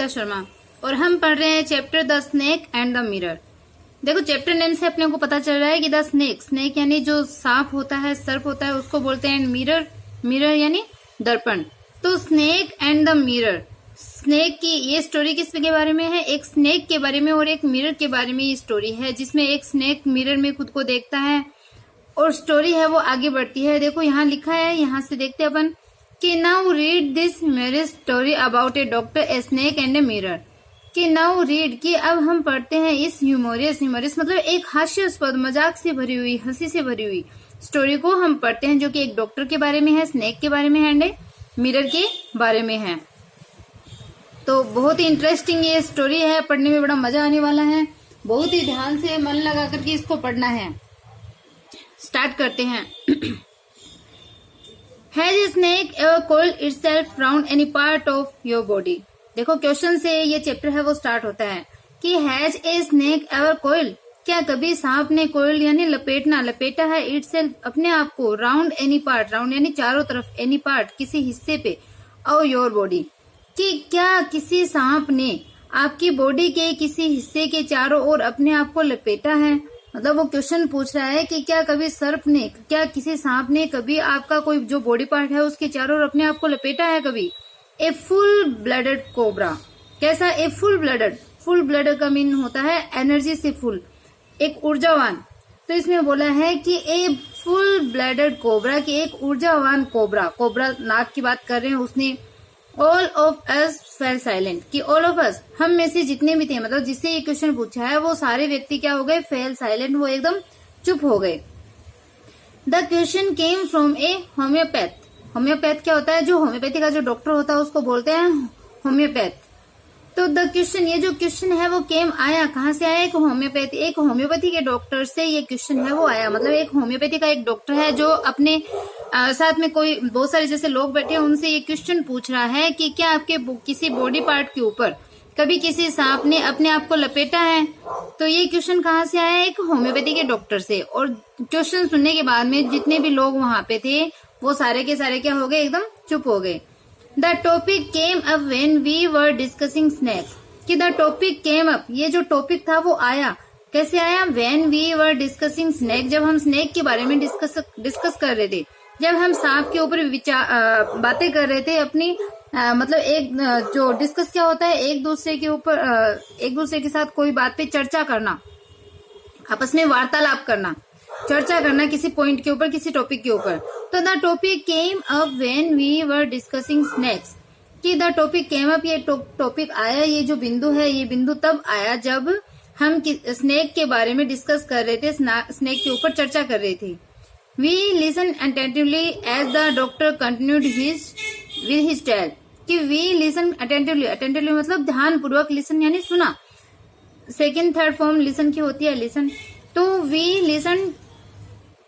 श्वेता शर्मा और हम पढ़ रहे हैं chapter the snake and the mirror. देखो चैप्टर नेम से अपने को पता चल रहा है कि द स्नेक, स्नेक यानी जो सांप होता है, सर्प होता है, उसको बोलते हैं। मिरर, मिरर यानी दर्पण। तो snake and the mirror, snake की ये स्टोरी किसके बारे में है? एक स्नेक के बारे में और एक मिरर के बारे में ये स्टोरी है, जिसमें एक स्नेक मिरर में खुद को देखता है और स्टोरी है वो आगे बढ़ती है। देखो यहाँ लिखा है, यहाँ से देखते हैं अपन कि now read this marriage story about A doctor, a snake and a mirror. कि नाउ रीड, कि अब हम पढ़ते हैं इस ह्यूमोरियस, ह्यूमोरियस मतलब एक हास्यास्पद, मजाक से भरी हुई, हंसी से भरी हुई स्टोरी को हम पढ़ते हैं, जो कि एक डॉक्टर के बारे में है, स्नेक के बारे में है एंड ए मिरर के बारे में है। तो बहुत ही इंटरेस्टिंग ये स्टोरी है, पढ़ने में बड़ा मजा आने वाला है। बहुत ही ध्यान से मन लगा करके इसको पढ़ना है। स्टार्ट करते हैं। Has a snake ever coiled itself round any part of your body? देखो क्वेश्चन से ये चैप्टर है वो स्टार्ट होता है कि has a snake ever coil, क्या कभी सांप ने कोइल यानी लपेटना, लपेटा है इटसेल्फ अपने आप को, राउंड एनी पार्ट, राउंड यानी चारों तरफ, एनी पार्ट किसी हिस्से पे, और योर बॉडी, कि क्या किसी सांप ने आपकी बॉडी के किसी हिस्से के चारों ओर अपने आप को लपेटा है। मतलब वो क्वेश्चन पूछ रहा है कि क्या कभी सर्प ने, क्या किसी सांप ने कभी आपका कोई जो बॉडी पार्ट है उसके चारों ओर अपने आप को लपेटा है कभी। ए फुल ब्लडेड कोबरा, कैसा? A full blooded, full blooded का मीन होता है एनर्जी से फुल, एक ऊर्जावान। तो इसमें बोला है कि ए फुल ब्लडेड कोबरा, की एक ऊर्जावान कोबरा, कोबरा नाग की बात कर रहे हैं उसने। All of us fail silent, कि ऑल ऑफ अस, हम में से जितने भी थे, मतलब जिससे ये क्वेश्चन पूछा है वो सारे व्यक्ति क्या हो गए? फेल साइलेंट, वो एकदम चुप हो गए। The question came from A homeopath, homeopath क्या होता है? जो होम्योपैथी का जो डॉक्टर होता है उसको बोलते हैं होम्योपैथ। तो द क्वेश्चन, ये जो क्वेश्चन है वो केम आया, कहाँ से आया? एक होम्योपैथी के डॉक्टर से ये क्वेश्चन है वो आया। मतलब एक होम्योपैथी का एक डॉक्टर है जो अपने साथ में कोई बहुत सारे जैसे लोग बैठे हैं, उनसे ये क्वेश्चन पूछ रहा है कि क्या आपके किसी बॉडी पार्ट के ऊपर कभी किसी सांप ने अपने आप को लपेटा है। तो ये क्वेश्चन कहाँ से आया? एक होम्योपैथी के डॉक्टर से। और क्वेश्चन सुनने के बाद में जितने भी लोग वहां पे थे वो सारे के सारे क्या हो गए? एकदम चुप हो गए। The topic came up when we were discussing snakes, कि द टॉपिक केम अप, ये जो टॉपिक था वो आया, कैसे आया? When we were discussing snake, जब हम स्नेक के बारे में डिस्कस कर रहे थे, जब हम सांप के ऊपर बातें कर रहे थे अपनी, मतलब एक जो डिस्कस क्या होता है? एक दूसरे के ऊपर, एक दूसरे के साथ कोई बात पे चर्चा करना, आपस में वार्तालाप करना, चर्चा करना किसी पॉइंट के ऊपर, किसी टॉपिक के ऊपर। तो the topic came up when we were discussing snakes, कि द टॉपिक केम अप, ये टॉपिक आया, ये जो बिंदु है ये बिंदु तब आया जब हम स्नेक के बारे में डिस्कस कर रहे थे, स्नेक के ऊपर चर्चा कर रहे थे। We listen attentively as the doctor continued with his tale, कि वी लिसन अटेंटिवली, अटेंटिवली मतलब ध्यान पूर्वक, लिसन यानी सुना, सेकेंड थर्ड फॉर्म लिसन की होती है, लिसन। तो वी लिसन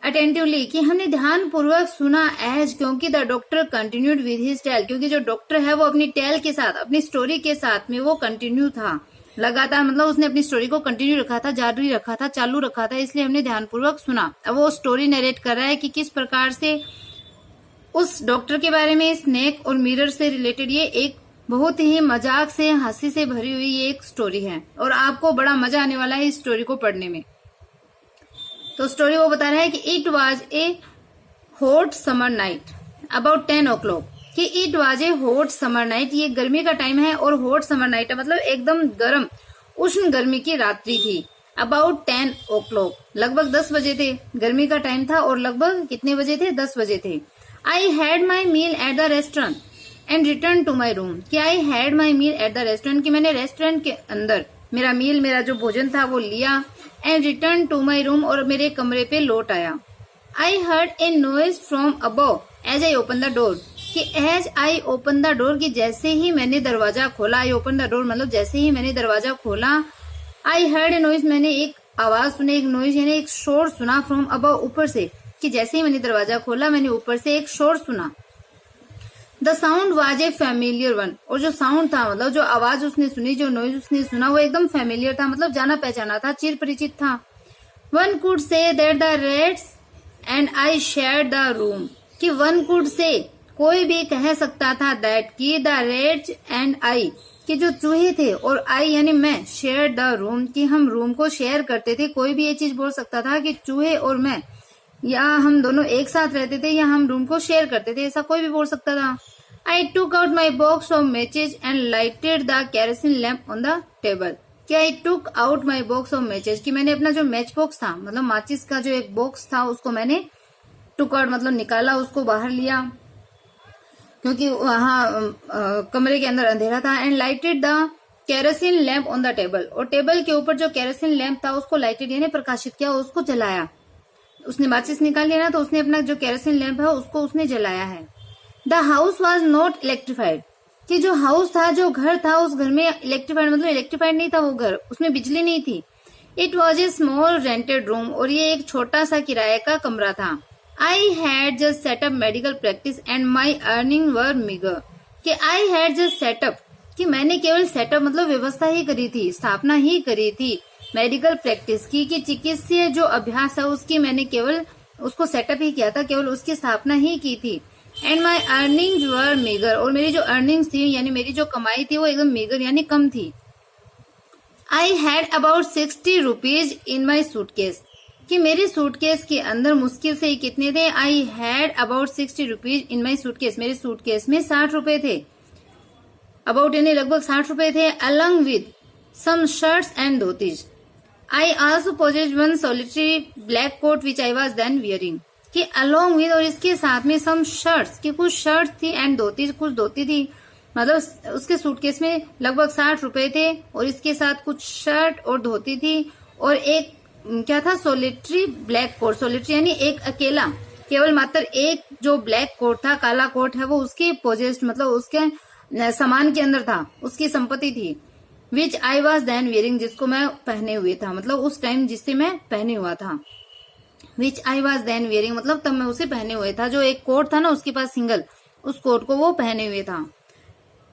अटेंटिवली, कि हमने ध्यान पूर्वक सुना, एज क्योंकि the doctor continued with his tale, क्योंकि जो डॉक्टर है वो अपनी टेल के साथ, अपनी स्टोरी के साथ में वो कंटिन्यू था, लगातार, मतलब उसने अपनी स्टोरी को कंटिन्यू रखा था, जारी रखा था, चालू रखा था, इसलिए हमने ध्यानपूर्वक सुना। अब वो स्टोरी नरेट कर रहा है कि किस प्रकार से उस डॉक्टर के बारे में, स्नेक और मिरर से रिलेटेड ये एक बहुत ही मजाक से, हंसी से भरी हुई ये एक स्टोरी है और आपको बड़ा मजा आने वाला है इस स्टोरी को पढ़ने में। तो स्टोरी वो बता रहा है कि it was A hot summer night about 10 o'clock, कि it was A hot summer night, ये गर्मी का टाइम है और हॉट समर नाइट है मतलब एकदम गर्म, उष्ण गर्मी की रात्रि थी। अबाउट 10 o'clock, लगभग 10 बजे थे, गर्मी का टाइम था और लगभग कितने बजे थे? 10 बजे थे। I had my meal at the restaurant and return to my room, कि I had my meal at the restaurant, कि मैंने रेस्टोरेंट के अंदर मेरा मील, मेरा जो भोजन था वो लिया, and return to my room, और मेरे कमरे पे लौट आया। I heard a noise from above as I open the door, कि as I open the door, कि जैसे ही मैंने दरवाजा खोला, आई ओपन द डोर मतलब जैसे ही मैंने दरवाजा खोला, आई हर्ड ए नॉइज, मैंने एक आवाज सुनी, एक नॉइज यानी एक शोर सुना, फ्रॉम अबव ऊपर से, कि जैसे ही मैंने दरवाजा खोला मैंने ऊपर से एक शोर सुना। The sound was a familiar one, और जो साउंड था मतलब जो आवाज उसने सुनी, जो नॉइज उसने सुना वो एकदम फैमिलियर था, मतलब जाना पहचाना था, चिर परिचित था। One could say that the rates and I shared the room, कि वन कुड से कोई भी कह सकता था दैट, की द रेट्स एंड आई, कि जो चूहे थे और आई यानी मैं शेयर द रूम, कि हम रूम को शेयर करते थे। कोई भी ये चीज बोल सकता था कि चूहे और मैं, या हम दोनों एक साथ रहते थे, या हम रूम को शेयर करते थे, ऐसा कोई भी बोल सकता था। I took out my box of matches and lighted the kerosene lamp on the table. क्या I took out my box of matches, कि मैंने अपना जो मैच बॉक्स था, मतलब माचिस का जो एक बॉक्स था, उसको मैंने टुक आउट मतलब निकाला, उसको बाहर लिया, क्योंकि वहां कमरे के अंदर अंधेरा था। And lighted the kerosene lamp on the table, और टेबल के ऊपर जो केरोसिन लैम्प था उसको लाइटेड यानी प्रकाशित किया, उसको जलाया। उसने माचिस निकाल लिया ना, तो उसने अपना जो केरोसिन लैम्प है उसको उसने जलाया है। The house was not electrified, कि जो हाउस था, जो घर था, उस घर में इलेक्ट्रीफाइड मतलब इलेक्ट्रीफाइड नहीं था वो घर, उसमें बिजली नहीं थी। It was a small rented room, और ये एक छोटा सा किराए का कमरा था। I had just set up medical practice and my earning were meagre, कि आई हैड जस्ट सेटअप, कि मैंने केवल सेटअप मतलब व्यवस्था ही करी थी, स्थापना ही करी थी मेडिकल प्रैक्टिस की, कि चिकित्सीय जो अभ्यास है उसकी मैंने केवल उसको सेटअप ही किया था, केवल उसकी स्थापना ही की थी। And my earnings were meagre, और मेरी जो अर्निंग्स थी यानी मेरी जो कमाई थी वो एकदम मीगर यानी कम थी। I had about 60 rupees in my suitcase, कि मेरे सूटकेस के अंदर मुश्किल से कितने थे। I had about 60 rupees in my suitcase, मेरे सूटकेस में 60 रुपए थे। अबाउट यानी लगभग 60 रुपए थे। Along with some shirts and dhotis, I also possessed one solitary black coat which I was then wearing, कि अलॉन्ग विद और इसके साथ में सम शर्ट्स, कि कुछ शर्ट्स थी, एंड धोती कुछ धोती थी, मतलब उसके सूटकेस में लगभग 60 रुपए थे, और इसके साथ कुछ शर्ट और धोती थी, और एक क्या था, सोलिटरी ब्लैक कोट। सोलिटरी यानी एक अकेला, केवल मात्र एक जो ब्लैक कोट था, काला कोट है, वो उसके पोजेस्ड मतलब उसके सामान के अंदर था, उसकी संपत्ति थी। विच आई वॉज देन वियरिंग, जिसको मैं पहने हुए था, मतलब उस टाइम जिससे मैं पहने हुआ था। विच आई वॉज देन वियरिंग मतलब तब मैं उसे पहने हुए था। जो एक कोट था ना उसके पास सिंगल, उस कोट को वो पहने हुए था।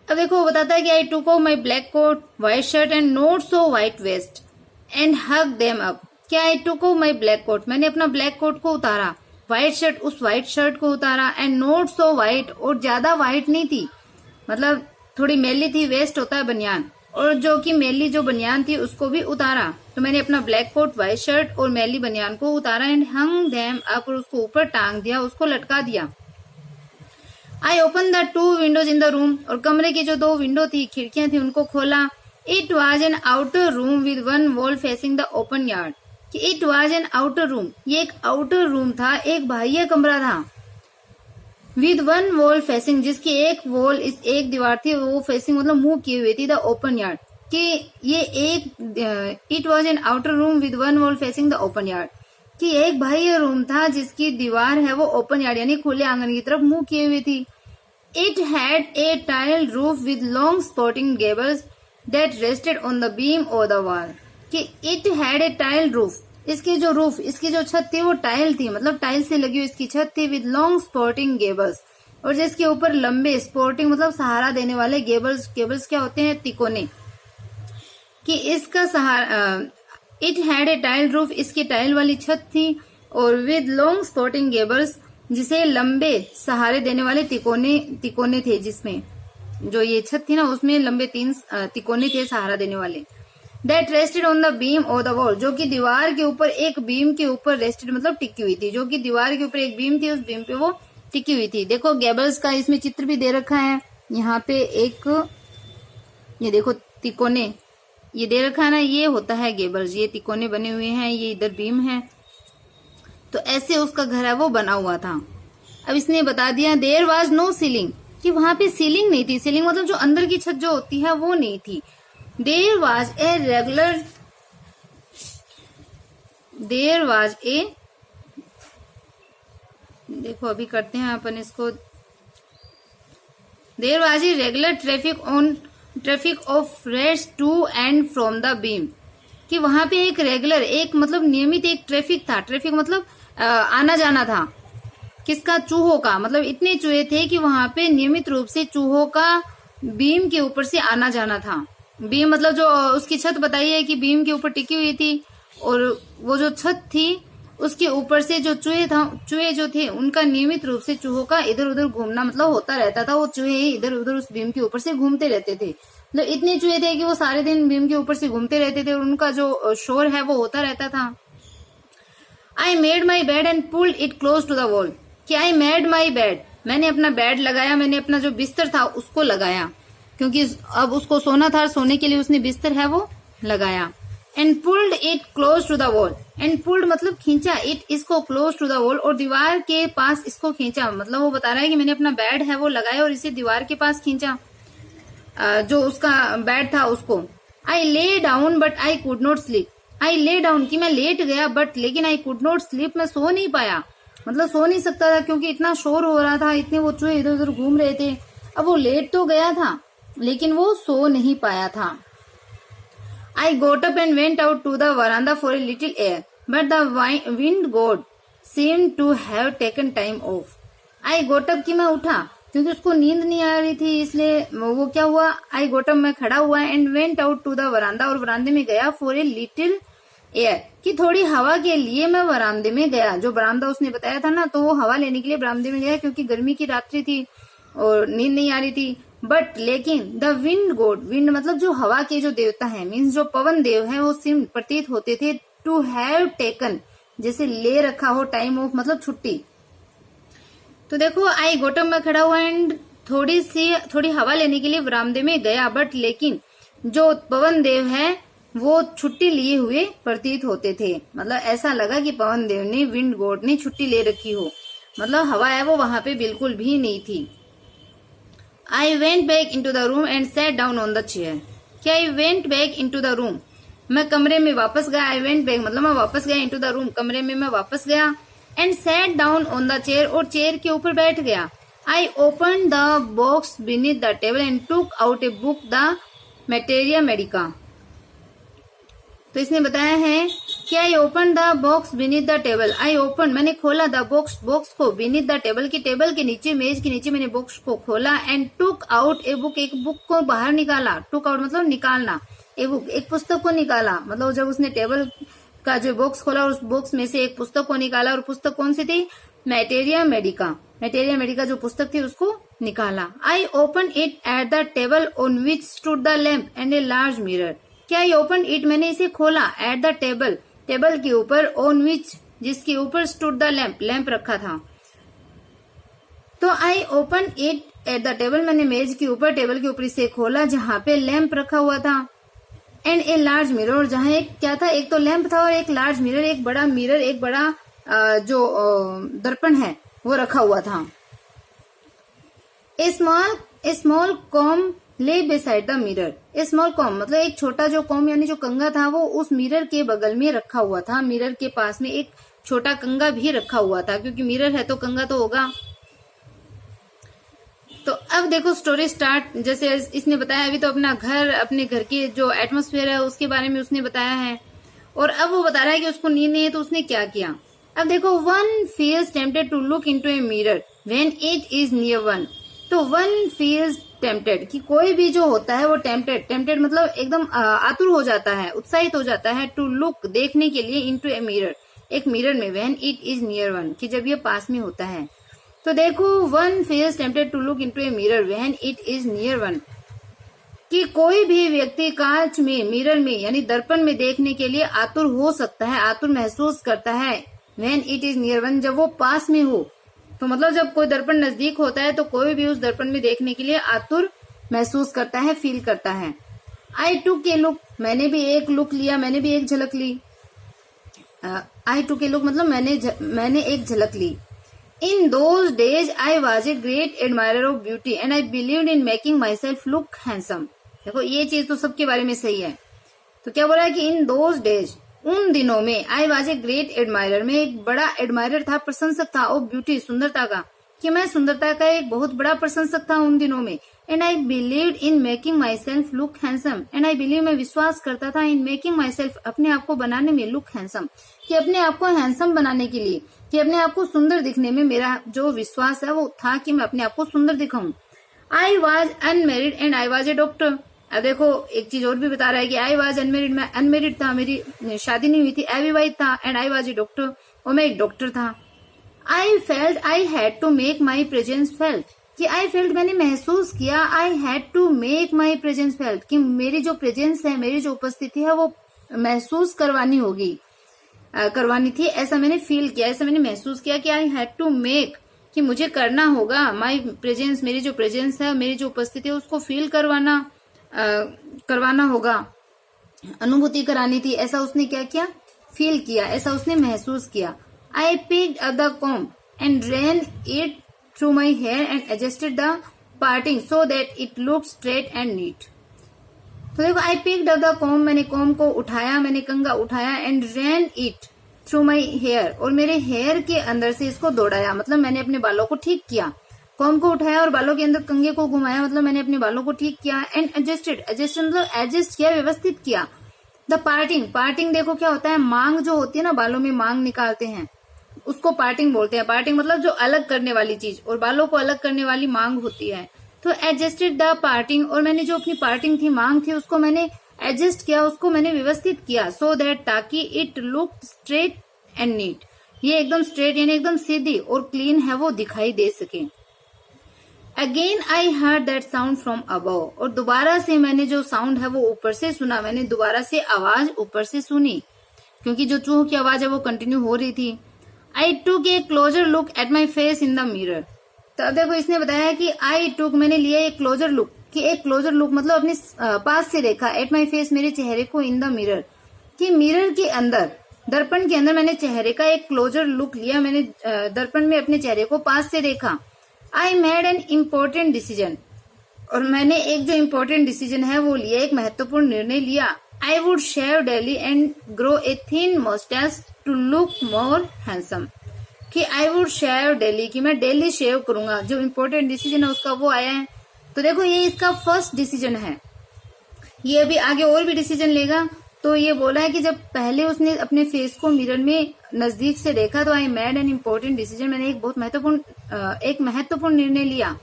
अब देखो वो बताता है कि I took off my black coat, white shirt and not so white vest and hung them up. क्या I took off my black coat, मैंने अपना ब्लैक कोट को उतारा, व्हाइट शर्ट उस व्हाइट शर्ट को उतारा, एंड नॉट सो व्हाइट और ज्यादा व्हाइट नहीं थी, मतलब थोड़ी मैली थी, वेस्ट होता है बनियान, और जो कि मैली जो बनियान थी उसको भी उतारा। तो मैंने अपना ब्लैक कोट, व्हाइट शर्ट और मैली बनियान को उतारा। एंड हंग देम अप, और उसको ऊपर टांग दिया, उसको लटका दिया। आई open the 2 Windows in the room, और कमरे की जो 2 विंडो थी, खिड़कियां थी, उनको खोला। It was an outer room with one wall facing the open yard, कि it was an outer room, ये एक आउटर रूम था, एक बाह्य कमरा था। विद वन वॉल फेसिंग, जिसकी एक वॉल इस एक दीवार थी, वो फेसिंग मतलब मुंह की हुई थी द ओपन यार्ड, कि ये एक it was an outer room with one wall facing the open yard, कि एक बाह्य रूम था जिसकी दीवार है वो ओपन यार्ड यानी खुले आंगन की तरफ मुंह किए हुई थी। It had a tile roof with long sporting Gables that rested on the beam और द वॉल, कि it had a tile roof, इसकी जो रूफ, इसकी जो छत थी वो टाइल थी, मतलब टाइल से लगी हुई इसकी छत थी। विद लॉन्ग स्पोर्टिंग गेबल्स, और जिसके ऊपर लंबे, स्पोर्टिंग मतलब सहारा देने वाले, गेबल्स, गेबल्स क्या होते हैं, तिकोने, कि इसका सहारा। It had a tile roof, इसकी टाइल वाली छत थी, और विद लॉन्ग स्पोर्टिंग गेबल्स, जिसे लंबे सहारे देने वाले तिकोने थे, जिसमें जो ये छत थी ना उसमें लंबे 3 तिकोने थे सहारा देने वाले। That rested on the beam और द वॉल, जो कि दीवार के ऊपर एक बीम के ऊपर रेस्टेड मतलब टिकी हुई थी, जो कि दीवार के ऊपर एक बीम थी, उस बीम पे वो टिकी हुई थी। देखो गेबल्स का इसमें चित्र भी दे रखा है, यहाँ पे एक ये देखो तिकोने ये दे रखा है ना, ये होता है गेबल्स, ये तिकोने बने हुए हैं, ये इधर बीम है, तो ऐसे उसका घर है वो बना हुआ था। अब इसने बता दिया देयर वाज नो सीलिंग, कि वहां पे सीलिंग नहीं थी, सीलिंग मतलब जो अंदर की छत जो होती है वो नहीं थी। देयर वाज ए देखो अभी करते हैं अपन इसको। There was a regular traffic of rats to and from the beam, कि वहां पे एक रेगुलर, एक मतलब नियमित एक ट्रैफिक था। ट्रैफिक मतलब आना जाना था, किसका, चूहों का, मतलब इतने चूहे थे कि वहां पे नियमित रूप से चूहों का बीम के ऊपर से आना जाना था। बीम मतलब जो उसकी छत बताई है कि बीम के ऊपर टिकी हुई थी, और वो जो छत थी उसके ऊपर से जो चूहे जो थे उनका नियमित रूप से चूहों का इधर उधर घूमना मतलब होता रहता था। वो चूहे इधर उधर उस बीम के ऊपर से घूमते रहते थे। मतलब इतने चूहे थे कि वो सारे दिन बीम के ऊपर से घूमते रहते थे और उनका जो शोर है वो होता रहता था। I made my bed and pulled it close to the wall. कि आई मेड माई बेड, मैंने अपना बेड लगाया, मैंने अपना जो बिस्तर था उसको लगाया, क्योंकि अब उसको सोना था, सोने के लिए उसने बिस्तर है वो लगाया। And pulled it close to the wall, and pulled मतलब खींचा, इट इसको क्लोज टू द वॉल और दीवार के पास इसको खींचा। मतलब वो बता रहा है कि मैंने अपना बेड है वो लगाया और इसे दीवार के पास खींचा, जो उसका बेड था उसको। I lay down but I could not sleep, I lay down कि मैं लेट गया बट लेकिन आई कुड नॉट स्लीप, मैं सो नहीं पाया, मतलब सो नहीं सकता था क्योंकि इतना शोर हो रहा था, इतने वो चूहे इधर उधर घूम रहे थे। अब वो लेट तो गया था लेकिन वो सो नहीं पाया था। I got up and went out to the veranda for a little air but the wind god seem to have taken time off. I got up कि मैं उठा क्योंकि उसको नींद नहीं आ रही थी, इसलिए वो क्या हुआ, आई गोट अप मैं खड़ा हुआ and went out to the veranda और वरांडे में गया फॉर ए लिटिल एयर कि थोड़ी हवा के लिए मैं वरांदे में गया। जो बरामदा उसने बताया था ना, तो वो हवा लेने के लिए बरामदे में गया क्योंकि गर्मी की रात्रि थी और नींद नहीं आ रही थी। बट लेकिन द विंड गॉड, विंड मतलब जो हवा के जो देवता है, मीन्स जो पवन देव है, वो सिम प्रतीत होते थे टू हैव टेकन, जैसे ले रखा हो टाइम ऑफ मतलब छुट्टी। तो देखो आई गोटम में खड़ा हुआ एंड थोड़ी हवा लेने के लिए बरामदे में गया, बट लेकिन जो पवन देव है वो छुट्टी लिए हुए प्रतीत होते थे। मतलब ऐसा लगा कि पवन देव ने, विंड गॉड ने छुट्टी ले रखी हो, मतलब हवा है वो वहां पे बिल्कुल भी नहीं थी। I went back in to the room and sat down on the chair. क्या I went back in to the room, मैं कमरे में वापस गया। आई वेंट बैक मतलब मैं वापस गया, इन टू द रूम कमरे में मैं वापस गया, and sat down on the chair और चेयर के ऊपर बैठ गया। I open the box beneath the table and took out a book the materia medica. तो इसने बताया है कि I open the box beneath the table, I open मैंने खोला द बॉक्स को, बीनीथ द टेबल की टेबल के नीचे, मेज के नीचे मैंने बॉक्स को खोला, and took out a book, एक बुक को बाहर निकाला। टुक आउट मतलब निकालना, ए बुक एक पुस्तक को निकाला। मतलब जब उसने टेबल का जो बॉक्स खोला और उस बॉक्स में से एक पुस्तक को निकाला, और पुस्तक कौन सी थी, मैटेरिया मेडिका, मैटेरिया मेडिका जो पुस्तक थी उसको निकाला। I open it at the table on which stood the lamp and a large mirror. क्या आई ओपन इट मैंने इसे खोला, एट द टेबल टेबल के ऊपर, ऑन विच जिसके ऊपर स्टूड द लैम्प लैम्प रखा था। तो I open it at the table मैंने मेज के ऊपर, टेबल के ऊपर इसे खोला जहां पे लैम्प रखा हुआ था, एंड ए लार्ज मिरर, जहां एक क्या था, एक तो लैम्प था और एक लार्ज मिरर, एक बड़ा मिरर, एक बड़ा जो दर्पण है वो रखा हुआ था। ए स्मॉल कॉम ले beside the mirror, A small com मतलब एक छोटा जो कॉम यानी जो कंगा था वो उस मिरर के बगल में रखा हुआ था। मिरर के पास में एक छोटा कंगा भी रखा हुआ था, क्योंकि मिरर है तो कंगा तो होगा। तो अब देखो स्टोरी स्टार्ट, जैसे इसने बताया अभी तो अपने घर के जो एटमॉस्फेयर है उसके बारे में उसने बताया है, और अब वो बता रहा है कि उसको नींद नहीं है तो उसने क्या किया। अब देखो, one feels tempted to look into a mirror when it is near one. तो वन फील्स टेम्पटेड कि कोई भी जो होता है वो टेम्पटेड मतलब एकदम आतुर हो जाता है, उत्साहित हो जाता है, टू लुक देखने के लिए, इनटू ए मिरर एक मिरर में, when it is near one कि जब ये पास में होता है। तो देखो, one feels tempted to look into a mirror when it is near one कि कोई भी व्यक्ति कांच में, मिरर में यानी दर्पण में देखने के लिए आतुर हो सकता है, आतुर महसूस करता है, when it is near one जब वो पास में हो। तो मतलब जब कोई दर्पण नजदीक होता है तो कोई भी उस दर्पण में देखने के लिए आतुर महसूस करता है, फील करता है। आई टुक ए लुक, मैंने भी एक लुक लिया, मैंने भी एक झलक ली। आई टुक ए लुक मतलब मैंने एक झलक ली। In those days I was a great admirer of beauty and I believed in making my self look handsome. देखो ये चीज तो सबके बारे में सही है। तो क्या बोला है कि इन दोज डेज उन दिनों में, आई वॉज ए ग्रेट एडमायरर मैं एक बड़ा एडमायरर था, प्रशंसक था, ऑफ ब्यूटी सुंदरता का, कि मैं सुंदरता का एक बहुत बड़ा प्रशंसक था उन दिनों में। And I believed in making my self look handsome, and I believe मैं विश्वास करता था, इन मेकिंग माई सेल्फ अपने आप को बनाने में, लुक हैंडसम कि अपने आप को हैंडसम बनाने के लिए, कि अपने आप को सुंदर दिखने में मेरा जो विश्वास है वो था कि मैं अपने आप को सुंदर दिखाऊं। आई was unmarried and I was a doctor. अब देखो एक चीज और भी बता रहा है कि आई वॉज अनमेरिड, मैं अनमेरिड था, मेरी शादी नहीं हुई थी, अविवाहित था, and I was a doctor और मैं एक डॉक्टर था। I felt I had to make my presence felt, कि आई फेल्ट मैंने महसूस किया, I had to make my presence felt, कि मेरी जो प्रेजेंस है, मेरी जो उपस्थिति है वो महसूस करवानी थी, ऐसा मैंने फील किया, ऐसा मैंने महसूस किया कि आई हैड टू मेक, कि मुझे करना होगा, माई प्रेजेंस, मेरी जो प्रेजेंस है, मेरी जो उपस्थिति है उसको फील करवाना होगा, अनुभूति करानी थी, ऐसा उसने क्या किया, फील किया, ऐसा उसने महसूस किया। I picked up the comb and ran it through my hair and adjusted the parting so that it looked straight and neat। तो देखो, I picked up the comb, मैंने कॉम्ब को उठाया, मैंने कंघा उठाया, and ran it through my hair, और मेरे hair के अंदर से इसको दौड़ाया, मतलब मैंने अपने बालों को ठीक किया। कॉम्ब को उठाया और बालों के अंदर कंघे को घुमाया, मतलब मैंने अपने बालों को ठीक किया। एंड एडजस्टेड मतलब एडजस्ट किया, व्यवस्थित किया। द पार्टिंग देखो क्या होता है, मांग जो होती है ना, बालों में मांग निकालते हैं, उसको पार्टिंग बोलते हैं। पार्टिंग मतलब जो अलग करने वाली चीज, और बालों को अलग करने वाली मांग होती है। तो एडजस्टेड द पार्टिंग, और मैंने जो अपनी पार्टिंग थी, मांग थी, उसको मैंने एडजस्ट किया, उसको मैंने व्यवस्थित किया। सो दैट, ताकि it look straight and neat, ये एकदम स्ट्रेट यानी एकदम सीधी और क्लीन है वो दिखाई दे सके। Again I heard that sound from above, और दोबारा से मैंने जो साउंड है वो ऊपर से सुना, मैंने दोबारा से आवाज ऊपर से सुनी, क्योंकि जो चूहों की आवाज है वो कंटिन्यू हो रही थी। I took a closer look at my face in the mirror. तो अब देखो, इसने बताया कि आई टुक, मैंने लिया एक क्लोजर लुक, कि एक क्लोजर लुक मतलब अपने पास से देखा, एट माई फेस, मेरे चेहरे को, इन द मिरर, कि मिरर के अंदर, दर्पण के अंदर मैंने चेहरे का एक क्लोजर लुक लिया, मैंने दर्पण में अपने चेहरे को पास से देखा। आई मेड एन इम्पोर्टेंट डिसीजन, और मैंने एक जो इम्पोर्टेंट डिसीजन है वो लिया, एक महत्वपूर्ण निर्णय लिया। I would shave daily and grow a thin moustache to look more handsome, कि आई वुड शेव डेली, कि मैं डेली शेव करूंगा। जो इम्पोर्टेंट डिसीजन है उसका वो आया है। तो देखो, ये इसका फर्स्ट डिसीजन है, ये अभी आगे और भी डिसीजन लेगा। तो ये बोला है कि जब पहले उसने अपने फेस को मिरर में नजदीक से देखा, तो I made an important decision, मैंने एक बहुत महत्वपूर्ण निर्णय लिया।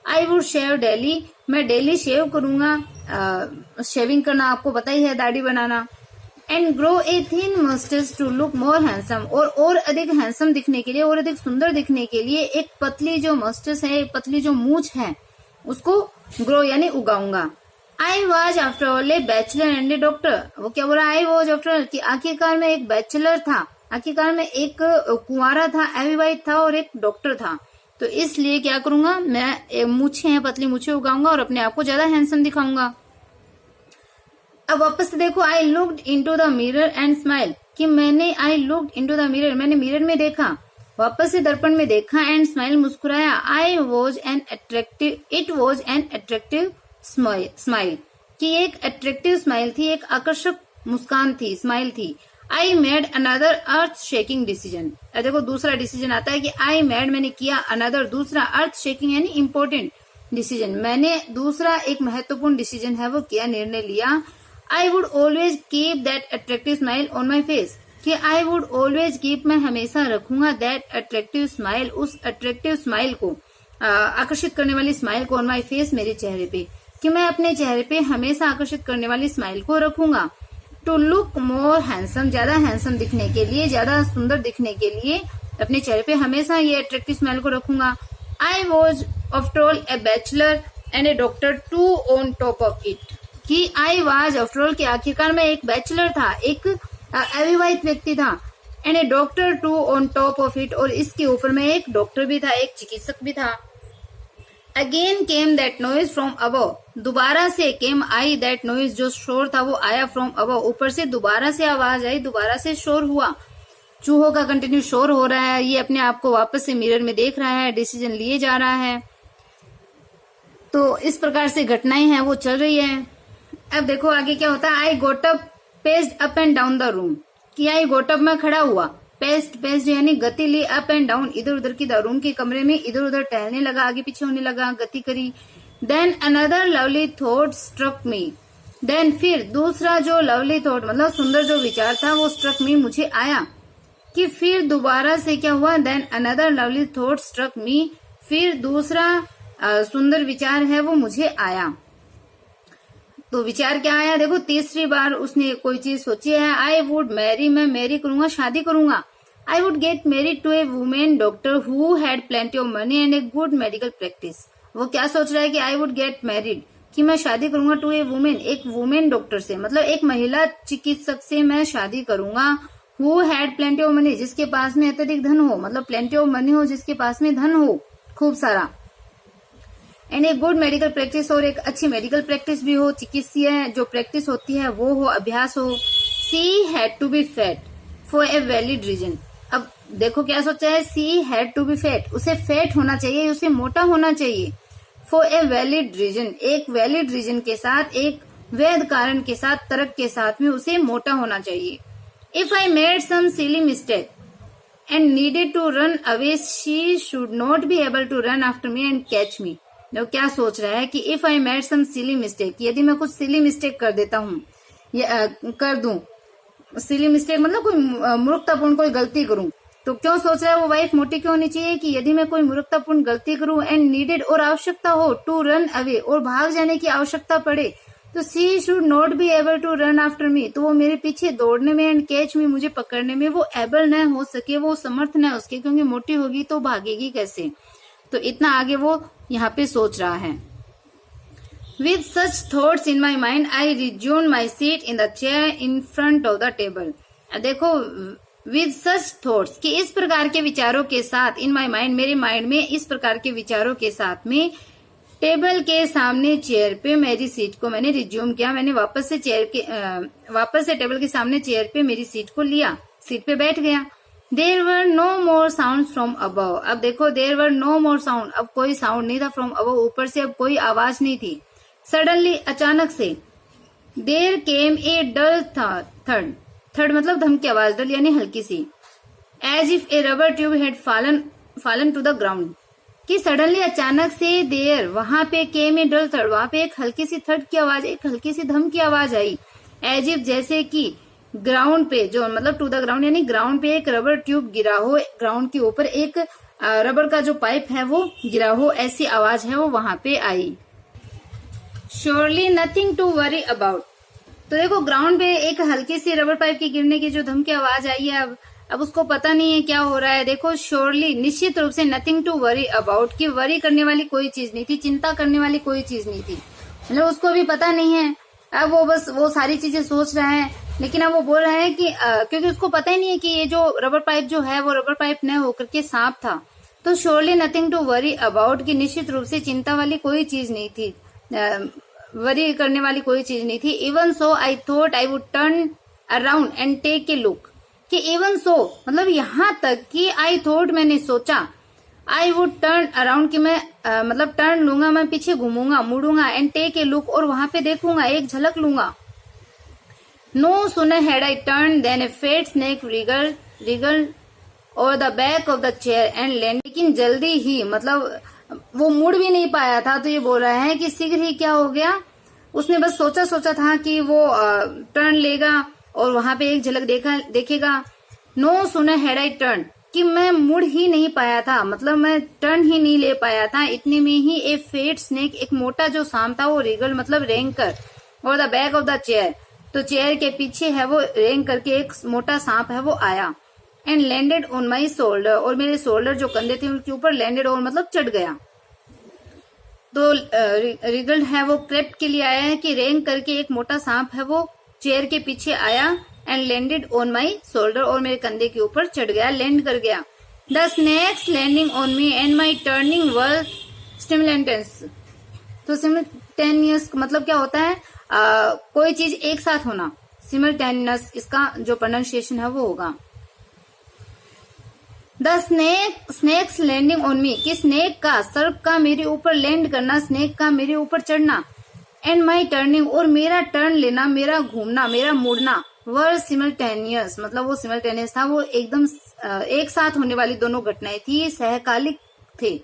आई वुड शेव डेली, मैं डेली शेव करूंगा, शेविंग करना आपको पता ही है, दाढ़ी बनाना। And grow a thin moustache to look more handsome, और अधिक हैंडसम दिखने के लिए, और अधिक सुंदर दिखने के लिए एक पतली जो मस्टैच है, पतली जो मूंछ है, उसको ग्रो यानी उगाऊंगा। I was after all a bachelor and a doctor, वो क्या बोला, आई वॉज आफ्टर, कि आखिरकार मैं एक बैचलर था, आखिरकार मैं एक कुंवारा था, अविवाहित था, और एक डॉक्टर था। तो इसलिए क्या करूंगा, मैं मूछे हैं, पतली मूछे उगाऊंगा और अपने आप को ज्यादा हैंडसम दिखाऊंगा। अब वापस से देखो, I looked into the mirror and smile, कि I looked into the mirror, मैंने मिरर में देखा, वापस से दर्पण में देखा, एंड स्माइल, मुस्कुराया। It was an attractive smile, कि एक अट्रैक्टिव स्माइल थी, एक आकर्षक मुस्कान थी, स्माइल थी। I made another earth shaking decision, देखो दूसरा डिसीजन आता है कि आई मेड, मैंने किया, अनदर दूसरा, अर्थ शेकिंग यानी इम्पोर्टेंट डिसीजन, मैंने दूसरा एक महत्वपूर्ण डिसीजन है वो किया, निर्णय लिया। I would always keep that attractive smile on my face, कि आई वुड ऑलवेज कीप, मैं हमेशा रखूंगा, दैट अट्रैक्टिव स्माइल, उस अट्रैक्टिव स्माइल को, आकर्षित करने वाली स्माइल को, ऑन माई फेस, मेरे चेहरे पे, कि मैं अपने चेहरे पे हमेशा आकर्षित करने वाली स्माइल को रखूंगा। टू लुक मोर हैंडसम, ज्यादा हैंडसम दिखने के लिए, ज्यादा सुंदर दिखने के लिए अपने चेहरे पे हमेशा ये अट्रैक्टिव स्माइल को रखूंगा। I was after all a bachelor and a doctor too on top of it, कि आई वॉज आफ्टर ऑल, कि आखिरकार मैं एक बैचलर था, एक अविवाहित व्यक्ति था, and a doctor too on top of it, और इसके ऊपर मैं एक डॉक्टर भी था, एक चिकित्सक भी था। Again came that noise from above, दोबारा से केम आई दैट नॉइज, जो शोर था वो आया फ्रॉम अबव, ऊपर से दोबारा से आवाज आई, दोबारा से शोर हुआ, चूहों का कंटिन्यू शोर हो रहा है, ये अपने आप को वापस से मिरर में देख रहा है, डिसीजन लिए जा रहा है। तो इस प्रकार से घटनाएं हैं वो चल रही है। अब देखो आगे क्या होता है। I got up, paced up and down the room, कि आई गोट अप, मैं खड़ा हुआ, पेस्ड यानी गति ली, अप एंड डाउन, इधर उधर की, रूम के कमरे में इधर उधर टहलने लगा, आगे पीछे होने लगा, गति करी। Then another lovely thought struck me, then फिर दूसरा जो लवली थॉट मतलब सुंदर जो विचार था वो स्ट्रक मी, मुझे आया, कि फिर दोबारा से क्या हुआ, then another lovely thought struck me, फिर दूसरा सुंदर विचार है वो मुझे आया। तो विचार क्या आया, देखो तीसरी बार उसने कोई चीज सोची है। आई वुड मैरी, मैं मैरी करूंगा, शादी करूंगा। I would get married to a woman doctor who had plenty of money and a good medical practice. वो क्या सोच रहा है कि आई वुड गेट मैरिड, कि मैं शादी करूंगा टू ए वुमेन, एक वुमेन डॉक्टर से, मतलब एक महिला चिकित्सक से मैं शादी करूंगा। Who had plenty of money, जिसके पास में अत्यधिक धन हो, मतलब प्लेंटी ऑफ मनी हो, जिसके पास में धन हो खूब सारा, and a good medical practice, और एक अच्छी मेडिकल प्रैक्टिस भी हो, चिकित्सीय जो प्रैक्टिस होती है वो हो, अभ्यास हो। She had to be fat for a valid reason. अब देखो क्या सोचा है, she had to be fat, उसे फैट होना चाहिए, उसे मोटा होना चाहिए। फॉर ए वैलिड रीजन, एक वैलिड रीजन के साथ, एक वैध कारण के साथ, तर्क के साथ में उसे मोटा होना चाहिए। If I made some silly mistake and needed to run away, she should not be able to run after me and catch me. तो क्या सोच रहा है कि if I made some silly mistake, यदि मैं कुछ सिली मिस्टेक कर देता हूँ, कर दूं, सिली मिस्टेक मतलब कोई मूर्खतापूर्ण कोई गलती करूं, तो क्यों सोच रहा है वो वाइफ मोटी क्यों होनी चाहिए, कि यदि मैं कोई मूर्खतापूर्ण गलती करूं, एंड नीडेड और आवश्यकता हो, टू रन अवे और भाग जाने की आवश्यकता पड़े, तो she should not be able to run after me, तो वो मेरे पीछे दौड़ने में, एंड कैच मी मुझे पकड़ने में वो एबल न हो सके, वो समर्थ न उसके, क्योंकि मोटी होगी तो भागेगी कैसे। तो इतना आगे वो यहाँ पे सोच रहा है। With such thoughts in my mind, I resumed my seat in the chair in front of the table. देखो, with such thoughts, कि इस प्रकार के विचारों के साथ, in my mind, मेरे माइंड में इस प्रकार के विचारों के साथ में, टेबल के सामने चेयर पे मेरी सीट को मैंने रिज्यूम किया, मैंने वापस से टेबल के सामने चेयर पे मेरी सीट को लिया, सीट पे बैठ गया। There were no more sounds from above. अब देखो, there were no more sound, अब कोई साउंड नहीं था, from above, ऊपर से अब कोई आवाज नहीं थी। Suddenly, अचानक से, there came a dull thud मतलब धमकी आवाज, डल यानी हल्की सी, as if a rubber tube had fallen to the ground, कि सडनली अचानक से there, वहां पे came a dull thud, वहां पे एक हल्की सी थर्ड की आवाज, एक हल्की सी धम की आवाज आई, as if, जैसे कि ग्राउंड पे, जो मतलब टू द ग्राउंड यानी ग्राउंड पे एक रबर ट्यूब गिरा हो, ग्राउंड के ऊपर एक रबर का जो पाइप है वो गिरा हो, ऐसी आवाज है वो वहां पे आई। Surely nothing to worry about, तो देखो ग्राउंड पे एक हल्की सी रबर पाइप की गिरने की जो धमकी आवाज आई है, अब उसको पता नहीं है क्या हो रहा है। देखो, श्योरली निश्चित रूप से, नथिंग टू वरी अबाउट, की वरी करने वाली कोई चीज नहीं थी, चिंता करने वाली कोई चीज नहीं थी, मतलब उसको अभी पता नहीं है। अब वो बस वो सारी चीजें सोच रहा है, लेकिन अब वो बोल रहा है कि क्योंकि उसको पता ही नहीं है कि ये जो रबर पाइप जो है वो रबर पाइप न होकर के सांप था। तो surely nothing to worry about, की निश्चित रूप से चिंता वाली कोई चीज नहीं थी, वरी करने वाली कोई चीज नहीं थी। Even so I thought I would turn around and take a look, कि इवन सो मतलब यहाँ तक कि आई थॉट, मैंने सोचा, आई वुड टर्न अराउंड, कि मैं मतलब टर्न लूंगा, मैं पीछे घूमूंगा, मुड़ूंगा, एंड टेक ए लुक, और वहां पे देखूंगा, एक झलक लूंगा। No sooner had I turn than a fat snake wriggled over the back of the chair and landed, लेकिन जल्दी ही, मतलब वो मुड़ भी नहीं पाया था, तो ये बोल रहा है कि शीघ्र ही क्या हो गया, उसने बस सोचा था कि वो टर्न लेगा और वहां पे एक झलक देखेगा। No sooner had I turn, कि मैं मुड़ ही नहीं पाया था, मतलब मैं टर्न ही नहीं ले पाया था, इतने में ही ए फेट स्नेक, एक मोटा जो सांप था वो wriggled मतलब रेंग कर, और the back of the chair, तो चेयर के पीछे है वो रेंग करके एक मोटा सांप है वो आया, and landed on my shoulder, और मेरे शोल्डर जो कंधे थे उनके ऊपर लैंडेड ऑन मतलब चढ़ गया। तो रिगल्ड है वो क्रेप्ट के लिए आया है, कि रेंग करके एक मोटा सांप है वो चेयर के पीछे आया, and landed on my shoulder, और मेरे कंधे के ऊपर चढ़ गया, लैंड कर गया। The snake's landing on me and my turning were simultaneous, तो सिमुलेटेनियस मतलब क्या होता है, कोई चीज एक साथ होना, सिमुलेटेनियस, इसका जो प्रोनाउंसिएशन है वो होगा। The snake's landing on me, कि स्नेक का, सर्प का मेरे ऊपर लैंड करना, स्नेक का मेरे ऊपर चढ़ना, एंड माई टर्निंग, और मेरा टर्न लेना, मेरा घूमना, मेरा मुड़ना, वर सिमुलेटेनियस मतलब वो सिमुलेटेनियस था, वो एकदम एक साथ होने वाली दोनों घटनाएं थी, सहकालिक थे।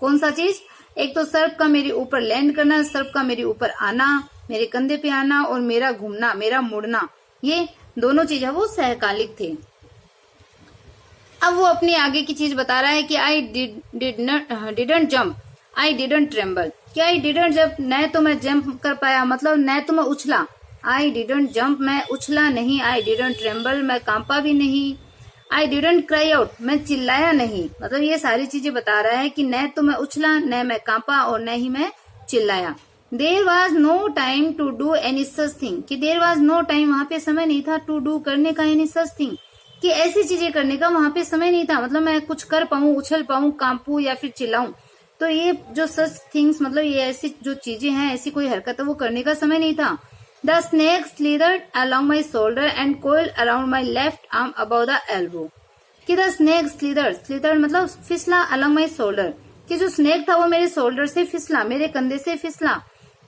कौन सा चीज, एक तो सर्प का मेरे ऊपर लैंड करना, सर्प का मेरे ऊपर आना, मेरे कंधे पे आना, और मेरा घूमना, मेरा मुड़ना, ये दोनों चीज है वो सहकालिक थे। अब वो अपनी आगे की चीज बता रहा है कि I didn't jump, I didn't tremble, कि आई डिडंट जंप, न तो मैं जंप कर पाया, मतलब न तो मैं उछला, आई डिडंट जंप, मैं उछला नहीं, आई डिडंट ट्रेम्बल, मैं कांपा भी नहीं, आई डिडंट क्राई आउट, मैं चिल्लाया नहीं। मतलब ये सारी चीजें बता रहा है कि न तो मैं उछला, न मैं कांपा और न ही मैं चिल्लाया। There was no time to do any such thing, कि देर वॉज नो टाइम, वहां पे समय नहीं था, टू डू करने का, एनी सच थिंग, कि ऐसी चीजें करने का वहां पे समय नहीं था। मतलब मैं कुछ कर पाऊं, उछल पाऊं, कांपू या फिर चिल्लाऊं। तो ये जो सच थिंग्स, मतलब ये ऐसी जो चीजें हैं, ऐसी कोई हरकत है, वो करने का समय नहीं था। The snake slithered along my shoulder and coiled around my left arm above the elbow, कि द स्नेक स्लीदर्ड मतलब फिसला, along my shoulder, कि जो स्नेक था वो मेरे शोल्डर से फिसला, मेरे कंधे से फिसला,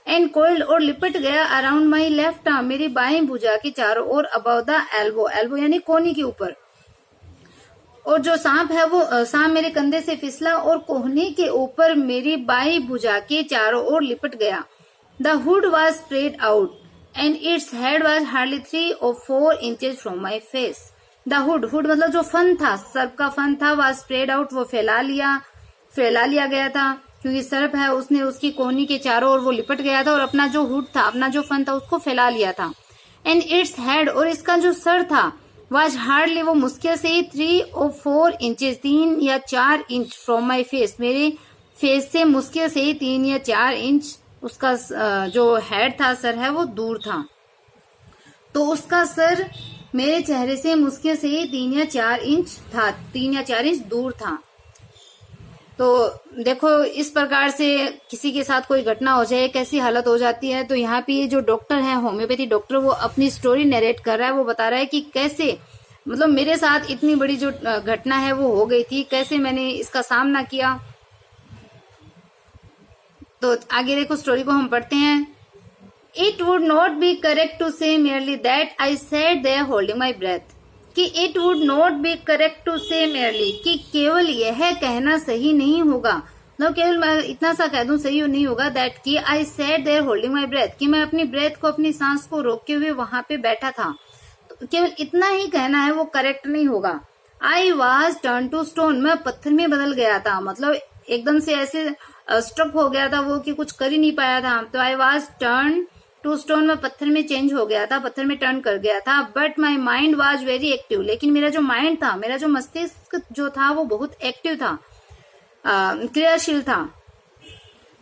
एंड कोइल्ड और लिपट गया, अराउंड माई लेफ्ट आर्म, मेरी बाएं भुजा के चारों ओर, अबव द एल्बो, एल्बो यानी कोहनी के ऊपर। और जो सांप है वो सांप मेरे कंधे से फिसला और कोहनी के ऊपर मेरी बाई भुजा के चारों ओर लिपट गया। The hood was spread out and its head was hardly 3 or 4 inches from my face. The hood मतलब जो फन था, सर्प का फन था, वॉज स्प्रेड आउट, वो फैला लिया गया था, क्योंकि सर्प है उसने उसकी कोहनी के चारों ओर वो लिपट गया था और अपना जो हुड था, अपना जो फन था, उसको फैला लिया था। एंड इट्स हेड, और इसका जो सर था, वाज हार्डली, वो मुश्किल से ही 3 or 4 inches, 3 या 4 इंच, फ्रॉम माई फेस, मेरे फेस से मुश्किल से ही 3 या 4 इंच उसका जो हेड था, सर है, वो दूर था। तो उसका सर मेरे चेहरे से मुश्किल से ही 3 या 4 इंच था, 3 या 4 इंच दूर था। तो देखो, इस प्रकार से किसी के साथ कोई घटना हो जाए, कैसी हालत हो जाती है। तो यहाँ पे ये जो डॉक्टर है, होम्योपैथी डॉक्टर, वो अपनी स्टोरी नरेट कर रहा है। वो बता रहा है कि कैसे, मतलब मेरे साथ इतनी बड़ी जो घटना है वो हो गई थी, कैसे मैंने इसका सामना किया। तो आगे देखो, स्टोरी को हम पढ़ते हैं। It would not be correct to say merely that I sat there holding my breath, कि it would not be correct to say merely, कि केवल यह कहना सही नहीं होगा, मतलब केवल मैं इतना सा कह दूं सही नहीं होगा, दैट कि I sat there holding my breath, कि मैं अपनी ब्रेथ को, अपनी सांस को रोके हुए वहां पे बैठा था। तो केवल इतना ही कहना है, वो करेक्ट नहीं होगा। I was turn to stone, मैं पत्थर में बदल गया था, मतलब एकदम से ऐसे स्ट्रक हो गया था वो कि कुछ कर ही नहीं पाया था। तो I was turn to stone, में पत्थर में चेंज हो गया था, पत्थर में टर्न कर गया था। But my mind was very active, लेकिन मेरा जो माइंड था, मेरा जो मस्तिष्क जो था, वो बहुत एक्टिव था, क्रियाशील था।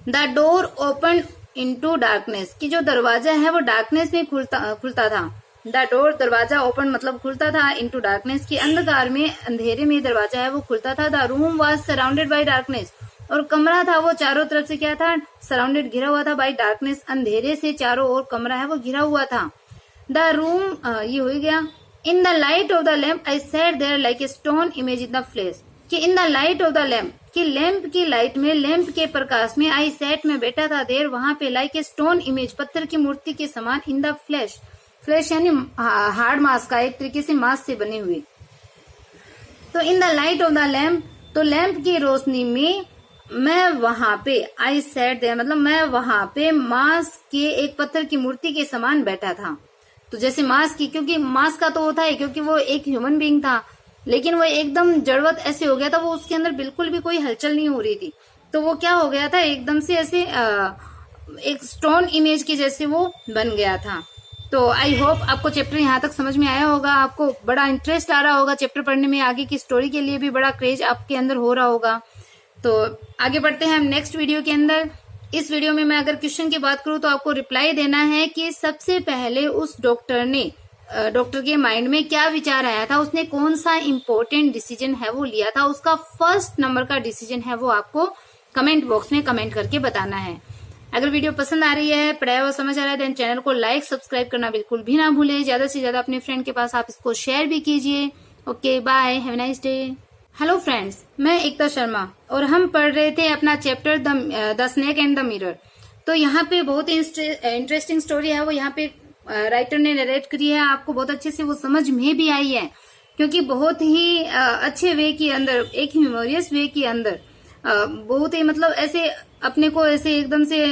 The door open into darkness, कि जो दरवाजा है वो डार्कनेस में खुलता था। द डोर, दरवाजा, ओपन मतलब खुलता था, इनटू डार्कनेस, की अंधकार में, अंधेरे में दरवाजा है वो खुलता था। The room was surrounded by darkness, और कमरा था वो चारों तरफ से क्या था, सराउंडेड, घिरा हुआ था, बाई डार्कनेस, अंधेरे से चारों ओर कमरा है वो घिरा हुआ था। द रूम, ये हो गया। In the light of the lamp I sat there like a stone image in the flash, कि in the light of the lamp, कि लैम्प की लाइट में, लैम्प के प्रकाश में, आई सैट में बैठा था, देर वहां पे, लाइक ए स्टोन इमेज, पत्थर की मूर्ति के समान, इन द फ्लैश, फ्लैश यानी हार्ड मास का, एक तरीके से मांस से बने हुए। तो इन the light of the lamp, तो लैम्प की रोशनी में मैं वहां पे, आई सैट देयर मतलब मैं वहां पे मांस के, एक पत्थर की मूर्ति के समान बैठा था। तो जैसे मांस की, क्योंकि मांस का तो होता है, क्योंकि वो एक ह्यूमन बीइंग था, लेकिन वो एकदम जड़वत ऐसे हो गया था, वो उसके अंदर बिल्कुल भी कोई हलचल नहीं हो रही थी। तो वो क्या हो गया था, एकदम से ऐसे एक स्टोन इमेज की जैसे वो बन गया था। तो आई होप आपको चैप्टर यहाँ तक समझ में आया होगा, आपको बड़ा इंटरेस्ट आ रहा होगा चैप्टर पढ़ने में, आगे की स्टोरी के लिए भी बड़ा क्रेज आपके अंदर हो रहा होगा। तो आगे बढ़ते हैं हम नेक्स्ट वीडियो के अंदर। इस वीडियो में मैं अगर क्वेश्चन की बात करूं तो आपको रिप्लाई देना है कि सबसे पहले उस डॉक्टर के माइंड में क्या विचार आया था, उसने कौन सा इम्पोर्टेंट डिसीजन है वो लिया था, उसका फर्स्ट नंबर का डिसीजन है वो आपको कमेंट बॉक्स में कमेंट करके बताना है। अगर वीडियो पसंद आ रही है, पढ़ाया हुआ समझ आ रहा है, देन चैनल को लाइक सब्सक्राइब करना बिल्कुल भी ना भूले। ज्यादा से ज्यादा अपने फ्रेंड के पास आप इसको शेयर भी कीजिए। Okay, bye, have a nice day. Hello friends, मैं एकता शर्मा और हम पढ़ रहे थे अपना chapter the snake and the mirror. तो यहाँ पे बहुत इंटरेस्टिंग स्टोरी है वो यहाँ पे राइटर ने नरेट करी है, आपको बहुत अच्छे से वो समझ में भी आई है, क्योंकि बहुत ही अच्छे वे के अंदर, एक ह्यूमोरियस वे के अंदर बहुत ही मतलब ऐसे अपने को ऐसे एकदम से